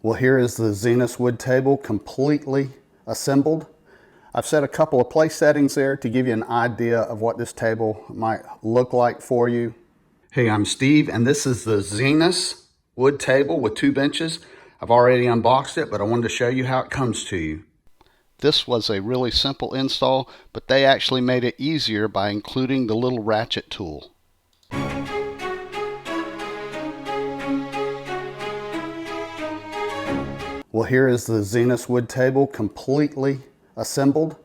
Well, here is the Zinus wood table completely assembled. I've set a couple of place settings there to give you an idea of what this table might look like for you. Hey, I'm Steve, and this is the Zinus wood table with 2 benches. I've already unboxed it, but I wanted to show you how it comes to you. This was a really simple install, but they actually made it easier by including the little ratchet tool. Well, here is the Zinus wood table completely assembled,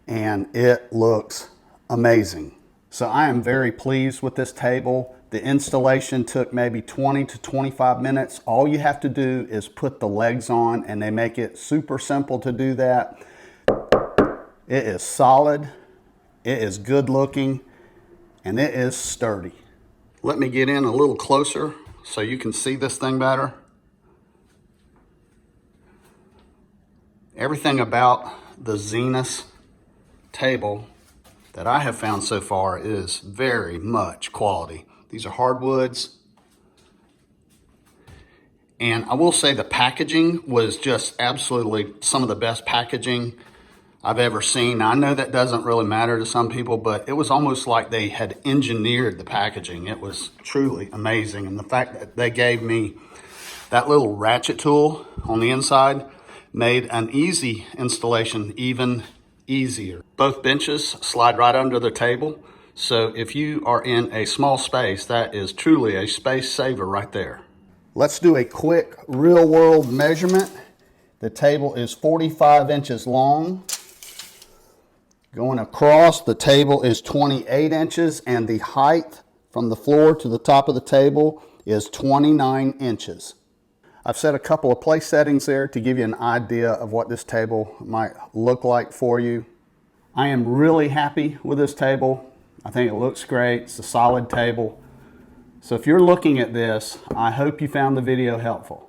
and it looks amazing. So I am very pleased with this table. The installation took maybe 20 to 25 minutes. All you have to do is put the legs on, and they make it super simple to do that. It is solid, it is good looking, and it is sturdy. Let me get in a little closer so you can see this thing better. Everything about the Zinus table that I have found so far is very much quality. These are hardwoods. And I will say the packaging was just absolutely some of the best packaging I've ever seen. Now, I know that doesn't really matter to some people, but it was almost like they had engineered the packaging. It was truly amazing. And the fact that they gave me that little ratchet tool on the inside made an easy installation even easier. Both benches slide right under the table. So if you are in a small space, that is truly a space saver right there. Let's do a quick real world measurement. The table is 45 inches long. Going across, the table is 28 inches, and the height from the floor to the top of the table is 29 inches. I've set a couple of place settings there to give you an idea of what this table might look like for you. I am really happy with this table. I think it looks great. It's a solid table. So if you're looking at this, I hope you found the video helpful.